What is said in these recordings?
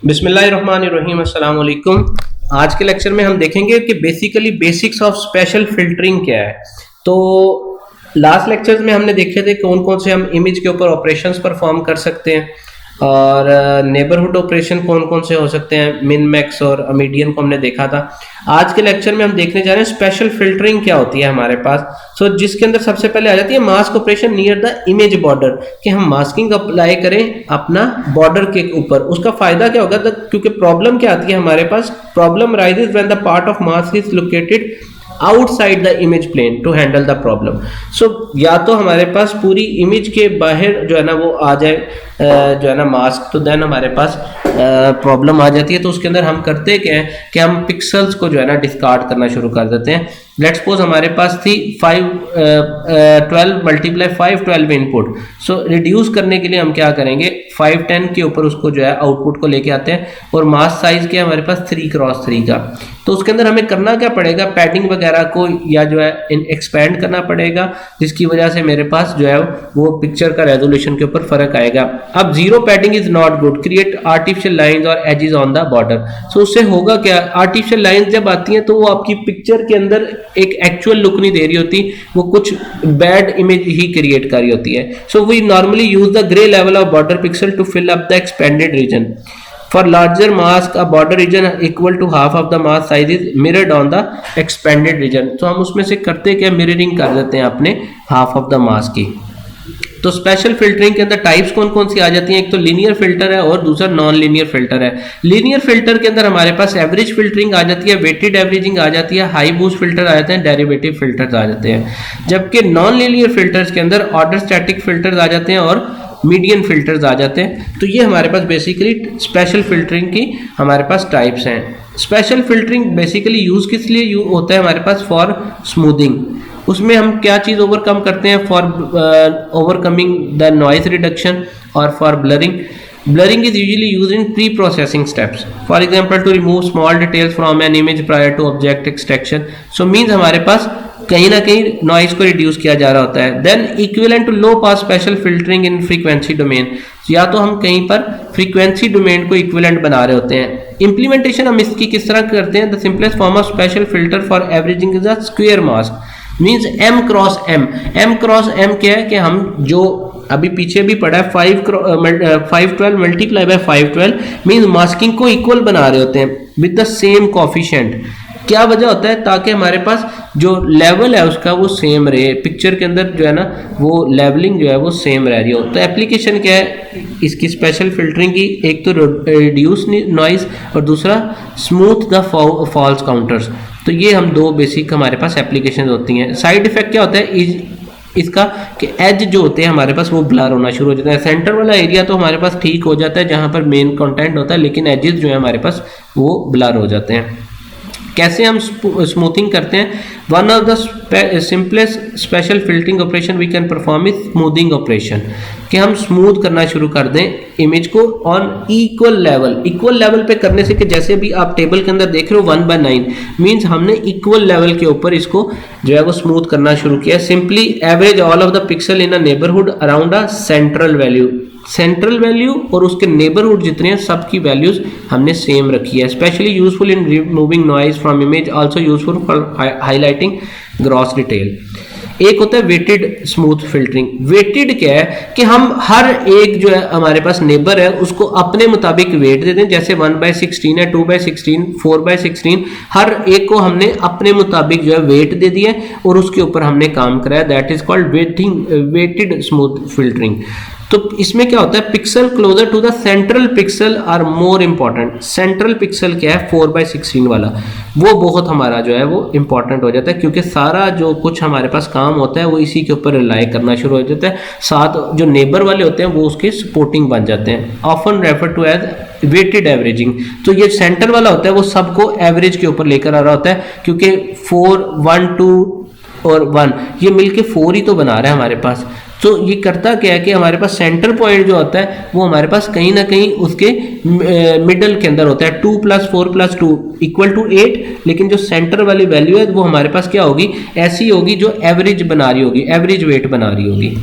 बिस्मिल्लाहिर्रहमानिर्रहीम, अस्सलाम वालेकुम। आज के लेक्चर में हम देखेंगे कि basically basics of special filtering क्या है। तो लास्ट लेक्चर्स में हमने देखे थे कौन कौन से हम इमेज के ऊपर ऑपरेशंस परफॉर्म कर सकते हैं और नेबरहुड ऑपरेशन कौन कौन से हो सकते हैं, मिन मैक्स और मीडियन को हमने देखा था। आज के लेक्चर में हम देखने जा रहे हैं स्पेशल फिल्टरिंग क्या होती है हमारे पास। जिसके अंदर सबसे पहले आ जाती है mask operation near the image border, कि हम मास्किंग अप्लाई करें अपना बॉर्डर के ऊपर। उसका फायदा क्या होगा, क्योंकि प्रॉब्लम क्या आती है हमारे पास, problem rises when the part of mask is located outside the image plane to handle the problem. या तो हमारे पास पूरी इमेज के बाहर जो है ना वो आ जाए जो है ना मास्क, तो देन हमारे पास प्रॉब्लम आ जाती है। तो उसके अंदर हम करते क्या है कि हम पिक्सल्स को जो है ना डिस्कार्ड करना शुरू कर देते हैं। लेट्स सपोज हमारे पास थी 12 मल्टीप्लाई 512 इनपुट। रिड्यूस करने के लिए हम क्या करेंगे, 510 के ऊपर उसको जो है आउटपुट को लेके आते हैं और मास्क साइज क्या है हमारे पास 3x3 का। तो उसके अंदर हमें करना क्या पड़ेगा, पैडिंग वगैरह को या जो है एक्सपेंड करना पड़ेगा, जिसकी वजह से मेरे पास जो है वो पिक्चर का रेजोल्यूशन के ऊपर फर्क आएगा। अब zero padding is not good, create artificial lines और एजेस ऑन द बॉर्डर। उससे होगा क्या, आर्टिफिशियल लाइंस जब आती हैं तो वो आपकी पिक्चर के अंदर एक एक्चुअल लुक नहीं दे रही होती, वो कुछ बैड इमेज ही क्रिएट कर रही होती है। So we normally use the grey level of border pixel to fill up the expanded region. For larger mask, a border region equal to half of the mask size is mirrored on the expanded region। तो हम उसमें से करते क्या, mirroring कर देते हैं अपने हाफ ऑफ द मास्क की। तो स्पेशल फिल्टरिंग के अंदर टाइप्स कौन कौन सी आ जाती हैं, एक तो लीनियर फिल्टर है और दूसरा नॉन लीनियर फिल्टर है। लीनियर फिल्टर के अंदर हमारे पास एवरेज फिल्टरिंग आ जाती है, वेटेड एवरेजिंग आ जाती है, हाई बूस्ट फिल्टर आ जाते हैं, डेरिवेटिव फिल्टर्स आ जाते हैं। जबकि नॉन लीनियर फिल्टर्स के अंदर ऑर्डर स्टैटिक फिल्टर्स आ जाते हैं और मीडियन फिल्टर्स आ जाते हैं। तो ये हमारे पास बेसिकली स्पेशल फिल्टरिंग की हमारे पास टाइप्स हैं। स्पेशल फिल्टरिंग बेसिकली यूज किस लिए होता है हमारे पास, फॉर स्मूथिंग। उसमें हम क्या चीज़ ओवरकम करते हैं, for overcoming the noise reduction और for blurring. Blurring is usually used in pre-processing steps. For example, to remove small details from an image prior to object extraction. So means हमारे पास कहीं ना कहीं नॉइज को reduce किया जा रहा होता है। Then equivalent to low pass spatial filtering in frequency domain, या तो हम कहीं पर फ्रीक्वेंसी डोमेन को इक्विवेलेंट बना रहे होते हैं। इंप्लीमेंटेशन हम इसकी किस तरह करते हैं, the simplest form of special filter for averaging is a square mask, means m cross m। m cross m क्या है कि हम जो अभी पीछे भी पढ़ा है 512 मल्टीप्लाई बाय 512 मींस मास्किंग को इक्वल बना रहे होते हैं विद द सेम कोफिशिएंट। क्या वजह होता है, ताकि हमारे पास जो लेवल है उसका वो सेम रहे, पिक्चर के अंदर जो है ना वो लेवलिंग जो है वो सेम रह रही हो। तो एप्लीकेशन क्या है इसकी स्पेशल फिल्टरिंग की, एक तो रिड्यूस नॉइज और दूसरा स्मूथ द फॉल्स काउंटर्स। तो ये हम दो बेसिक हमारे पास एप्लीकेशन होती हैं। साइड इफेक्ट क्या होता है इसका कि एज जो होते हैं हमारे पास वो ब्लर होना शुरू हो जाता है। सेंटर वाला एरिया तो हमारे पास ठीक हो जाता है जहां पर मेन कंटेंट होता है, लेकिन एजेस जो है हमारे पास वो ब्लर हो जाते हैं। कैसे हम स्मूथिंग करते हैं, one of the simplest spatial filtering operation we can perform is smoothing operation, कि हम स्मूथ करना शुरू कर दें इमेज को on equal level. Equal level पे करने से कि जैसे भी आप टेबल के अंदर देख रहे हो 1/9 मींस हमने इक्वल लेवल के ऊपर इसको जो है वो स्मूथ करना शुरू किया। Simply average all of the pixel in a neighbourhood around a central value. Central value और उसके नेबरहुड जितने हैं सब की वैल्यूज हमने सेम रखी है। Specially useful in removing noise from image, also useful for highlighting gross detail. एक होता है वेटेड स्मूथ फिल्टरिंग। वेटेड क्या है कि हम हर एक जो है हमारे पास नेबर है उसको अपने मुताबिक वेट दे दें, जैसे 1/16 है, 2/16, 4/16, हर एक को हमने अपने मुताबिक जो है वेट दे दिया और उसके ऊपर हमने काम कराया। That is called weighted smooth filtering. तो इसमें क्या होता है, pixel closer to the central pixel are more important. Central pixel क्या है 4/16 वाला, वो बहुत हमारा जो है वो इंपॉर्टेंट हो जाता है, क्योंकि सारा जो कुछ हमारे पास काम होता है वो इसी के ऊपर रिलाई करना शुरू हो जाता है। साथ जो नेबर वाले होते हैं वो उसके सपोर्टिंग बन जाते हैं, often refer to as weighted averaging. तो ये सेंटर वाला होता है वो सबको एवरेज के ऊपर लेकर आ रहा होता है, क्योंकि 4, 1, 2 और 1 ये मिलके 4 ही तो बना रहा है हमारे पास। तो ये करता क्या है कि हमारे पास सेंटर पॉइंट जो होता है वो हमारे पास कहीं ना कहीं उसके मिडल के अंदर होता है। 2 + 4 + 2 = 8, लेकिन जो सेंटर वाली वैल्यू है वो हमारे पास क्या होगी, ऐसी होगी जो एवरेज बना रही होगी, एवरेज वेट बना रही होगी।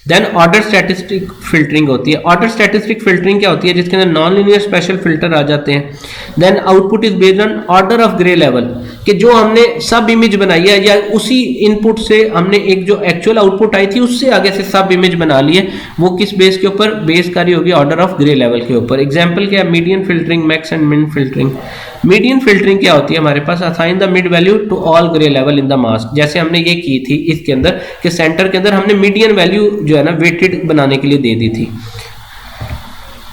देन ऑर्डर स्टैटिस्टिक फिल्टरिंग होती है। ऑर्डर स्टैटिस्टिक फिल्टरिंग क्या होती है, जिसके अंदर नॉन लीनियर स्पेशल फिल्टर आ जाते हैं। Then output is based on order of grey level, कि जो हमने सब इमेज बनाई है या उसी इनपुट से हमने एक जो एक्चुअल आउटपुट आई थी उससे आगे से सब इमेज बना ली है, वो किस बेस के ऊपर बेस करी होगी, ऑर्डर ऑफ ग्रे लेवल के ऊपर। एग्जांपल क्या है, median filtering, max and min filtering. Median filtering क्या होती है हमारे पास, assign the mid value to all grey level in the mask, जैसे हमने ये की थी इसके अंदर कि सेंटर के अंदर हमने मीडियन वैल्यू जो है ना वेटेड बनाने के लिए दे दी थी।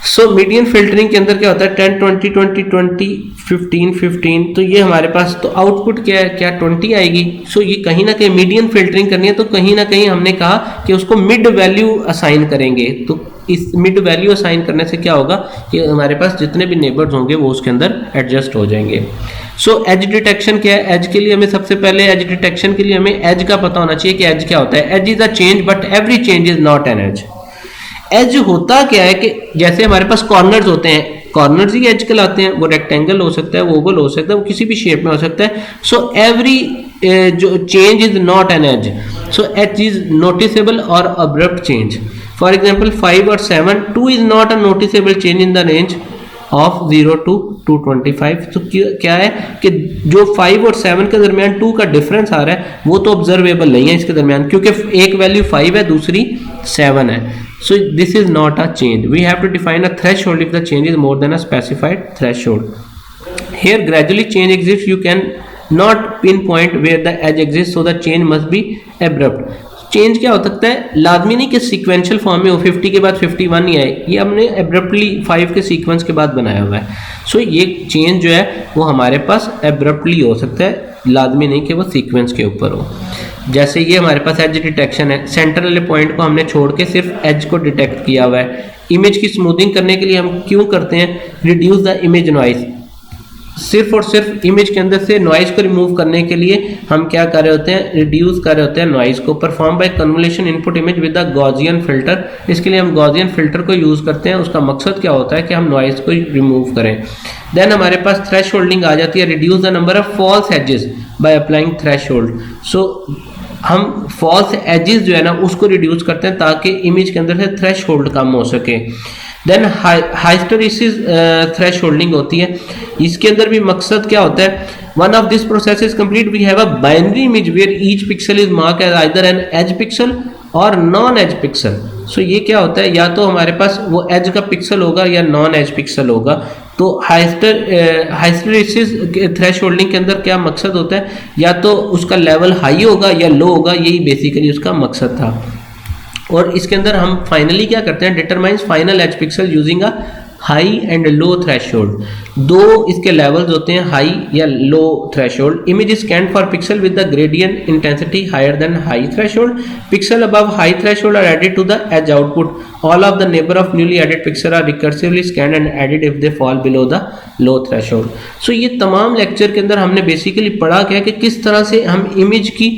सो मीडियन फिल्टरिंग के अंदर क्या होता है, 10 20 20 20 15 15, तो ये हमारे पास तो आउटपुट क्या है, क्या 20 आएगी। सो ये कहीं ना कहीं मीडियन फिल्टरिंग करनी है, तो कहीं ना कहीं हमने कहा कि उसको मिड वैल्यू असाइन करेंगे। तो इस मिड वैल्यू असाइन करने से क्या होगा कि हमारे पास जितने भी नेबर्स होंगे वो उसके अंदर एडजस्ट हो जाएंगे। सो एज डिटेक्शन क्या है, एज के लिए हमें सबसे पहले एज डिटेक्शन के लिए हमें एज का पता होना चाहिए कि एज क्या होता है। Edge is a change but every change is not an edge. Edge होता क्या है कि जैसे हमारे पास कॉर्नर्स होते हैं, कॉर्नर्स ही एज कहलाते हैं। वो रेक्टेंगल हो सकता है, वो ओवल हो सकता है, वो किसी भी शेप में हो सकता है। सो एवरी जो change is not an edge. So edge is noticeable और अब्रप्ट चेंज। फॉर एग्जाम्पल 5 और 7, 2 is not a noticeable change in the range of 0 to 225। तो क्या है कि जो 5 और 7 के दरमियान 2 का डिफरेंस आ रहा है वो तो ऑब्जर्वेबल नहीं है इसके दरमियान, क्योंकि एक वैल्यू 5 है दूसरी 7 है। So this is not a change. We have to define a threshold if the change is more than a specified threshold. Here gradually change exist, you can not pinpoint where the edge exist, so the change must be abrupt. Change क्या हो सकता है, लाजमी नहीं कि sequential form में हो, 50 के बाद 51 ही आए, ये हमने एब्रप्टली 5 के सीक्वेंस के बाद बनाया हुआ है। सो ये चेंज जो है वो हमारे पास एब्रप्टली हो सकता है, लाजमी नहीं कि वो सीक्वेंस के ऊपर हो। जैसे ये हमारे पास एज डिटेक्शन है, सेंटर वाले पॉइंट को हमने छोड़ के सिर्फ एज को डिटेक्ट किया हुआ है। इमेज की स्मूथिंग करने के लिए हम क्यों करते हैं, रिड्यूस द इमेज नॉइज। सिर्फ और सिर्फ इमेज के अंदर से नॉइज को रिमूव करने के लिए हम क्या कर रहे होते हैं, रिड्यूस कर रहे होते हैं नॉइज को। Perform by convolution input image with the Gaussian filter. इसके लिए हम गॉसियन फिल्टर को यूज करते हैं। उसका मकसद क्या होता है कि हम नॉइज को रिमूव करें। देन हमारे पास थ्रेश होल्डिंग आ जाती है, reduce the number of false edges by applying threshold. So हम फॉल्स एजेस जो है ना उसको रिड्यूस करते हैं ताकि इमेज के अंदर से थ्रेश होल्ड कम हो सके। देन हाइस्टेरेसिस थ्रेश होल्डिंग होती है, इसके अंदर भी मकसद क्या होता है, one of this process is complete, we have a binary image where each pixel is mark as either an edge pixel और नॉन एज पिक्सल। सो ये क्या होता है, या तो हमारे पास वो एज का पिक्सल होगा या नॉन एज पिक्सल होगा। तो हाइस्टेरेसिस थ्रेश होल्डिंग के अंदर क्या मकसद होता है, या तो उसका लेवल हाई होगा या लो होगा, यही बेसिकली उसका मकसद था। और इसके अंदर हम फाइनली क्या करते हैं, determines final edge pixel using a high and low threshold. दो इसके लेवल्स होते हैं, हाई या low threshold. Image is scanned for pixel with the gradient intensity higher than high threshold. Pixel above high threshold are added to the edge output. All of the neighbour of newly added pixel are recursively scanned and added if they fall below the low threshold. So ये तमाम lecture के अंदर हमने basically पढ़ा क्या कि किस तरह से हम इमेज की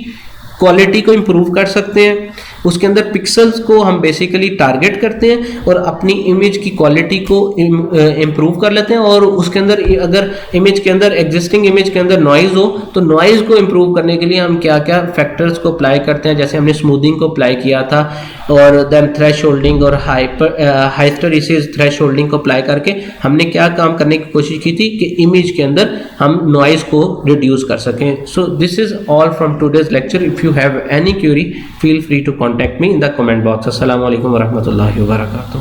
क्वालिटी को इम्प्रूव कर सकते हैं। उसके अंदर पिक्सल्स को हम बेसिकली टारगेट करते हैं और अपनी इमेज की क्वालिटी को इम्प्रूव कर लेते हैं। और उसके अंदर अगर इमेज के अंदर एग्जिस्टिंग इमेज के अंदर नॉइज हो तो नॉइज को इम्प्रूव करने के लिए हम क्या क्या फैक्टर्स को अप्लाई करते हैं, जैसे हमने स्मूथिंग को अप्लाई किया था और देन थ्रेश होल्डिंग और हाइस्टेरेसिस थ्रेश होल्डिंग को अप्लाई करके हमने क्या काम करने की कोशिश की थी कि इमेज के अंदर हम नॉइज को रिड्यूस कर सकें। सो this is all from today's lecture. If you have any query, feel free to contact me in the comment box. Assalamu alaikum warahmatullahi wabarakatuh.